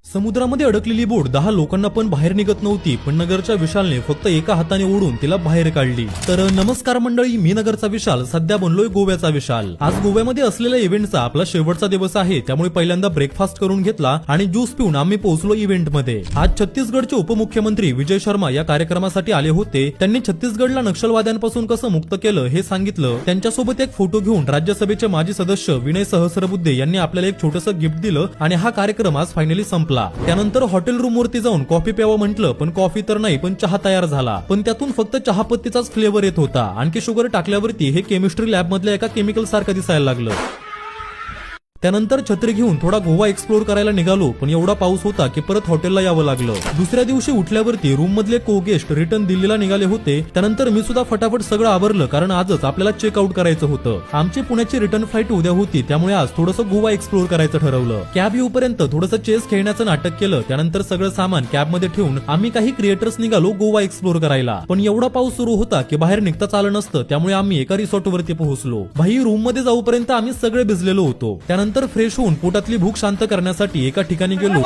समुद्रामध्ये अडकलेली बोट 10 लोकांना पण बाहेर निघत नव्हती, पण नगरच्या विशालने फक्त एका हाताने ओढून तिला बाहेर काढली। तर नमस्कार मंडळी, मी नगरचा विशाल, सध्या बनलोय गोव्याचा विशाल। आज गोव्यामध्ये असलेल्या इव्हेंटचा आपला शेवटचा दिवस आहे, त्यामुळे पहिल्यांदा ब्रेकफास्ट करून घेतला आणि ज्यूस पिऊन आम्ही पोहोचलो इव्हेंट मध्ये। आज छत्तीसगडचे उपमुख्यमंत्री विजय शर्मा या कार्यक्रमासाठी आले होते। त्यांनी छत्तीसगडला नक्षलवाद्यांपासून कसं मुक्त केलं हे सांगितलं। त्यांच्यासोबत एक फोटो घेऊन राज्यसभेचे माजी सदस्य विनय सहस्रबुद्धे यांनी आपल्याला एक छोटंसं गिफ्ट दिलं आणि हा कार्यक्रम आज फायनली संपला। त्यानंतर हॉटेल रूम वरती जाऊन कॉफी प्यावं म्हटलं, पण कॉफी तर नाही पण चहा तयार झाला, पण त्यातून फक्त चहापत्तीचाच फ्लेवर येत होता। आणखी शुगर टाकल्यावरती हे केमिस्ट्री लॅब मधल्या एका केमिकल सारखं दिसायला लागलं। त्यानंतर छत्री घेऊन थोडा गोवा एक्सप्लोर करायला निघालो, पण एवढा पाऊस होता की परत हॉटेलला यावं लागलं। दुसऱ्या दिवशी उठल्यावरती रूम मधले को गेस्ट रिटर्न दिल्लीला निघाले होते। त्यानंतर मी सुद्धा फटाफट सगळं आवरलं, कारण आजच आपल्याला चेकआउट करायचं होतं। आमची पुण्याची रिटर्न फ्लाईट उद्या होती, त्यामुळे आज थोडंसं गोवा एक्सप्लोर करायचं ठरवलं। कॅब येऊपर्यंत थोडंसं चेस खेळण्याचं नाटक केलं। त्यानंतर सगळं सामान कॅब मध्ये ठेवून आम्ही काही क्रिएटर्स निघालो गोवा एक्सप्लोर करायला। पण एवढा पाऊस सुरू होता की बाहेर निघताच आलं नसतं, त्यामुळे आम्ही एका रिसॉर्ट वरती पोहोचलो। भाई रूम मध्ये जाऊपर्यंत आम्ही सगळे भिजलेलो होतो। त्यानंतर फ्रेश होऊन पोटातली भूक शांत करण्यासाठी एका ठिकाणी गेलो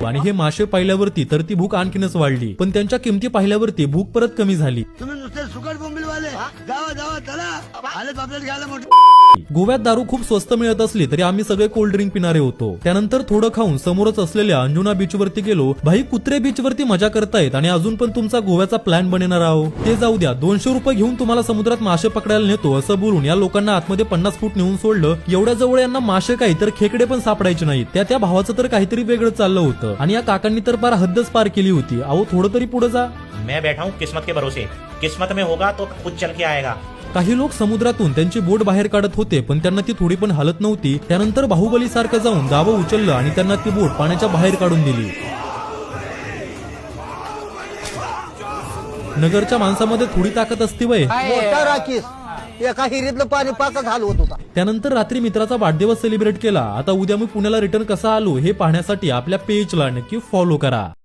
आणि हे मासे पाहिल्यावरती तर ती भूक आणखीनच वाढली, पण त्यांच्या किमती पाहिल्यावरती भूक परत कमी झाली। तुम्ही नुसते सुकट बोंबीलवाले जावा जावा चला आले आपल्याला घ्यायला मोठं। गोव्यात दारू खूप स्वस्त मिळत असली तरी आम्ही सगळे कोल्ड ड्रिंक पिणारे होतो। त्यानंतर थोडं खाऊन समोरच असलेल्या अंजुना बीच वरती गेलो। भाई कुत्रे बीच वरती मजा करतायत आणि अजून पण तुमचा गोव्याचा प्लॅन बनणार आहो, ते जाऊ द्या। 200 रुपये घेऊन तुम्हाला समुद्रात मासे पकडायला नेतो असं बोलून या लोकांना आतमध्ये 50 फूट नेऊन सोडलं। एवढ्या जवळ यांना मासे काही तर खेकडे पण सापडायचे नाहीत। त्या भावाचं तर काहीतरी वेगळं चाललं होतं आणि या काकांनी तर पार हद्दच पार केली होती। अहो थोडं तरी पुढे जा। मैं बैठा हूँ किस्मत के भरोसे, किस्मत में होगा तो खुद चल के आएगा। काही लोक समुद्रातून त्यांची बोट बाहेर काढत होते, पण त्यांना ती थोडी पण हालत नव्हती। त्यानंतर बाहुबली सारखं जाऊन दाबं उचललं आणि त्यांना ती बोट पाण्याच्या बाहेर काढून दिली। नगरच्या माणसामध्ये थोडी ताकद असती वय। मोठा राखीस एका हिरीतलं पाणी पाकच हलवत होता। त्यानंतर रात्री मित्राचा वाढदिवस सेलिब्रेट केला। आता उद्या मी पुण्याला रिटर्न कसा आलो हे पाहण्यासाठी आपल्या पेजला नक्की फॉलो करा।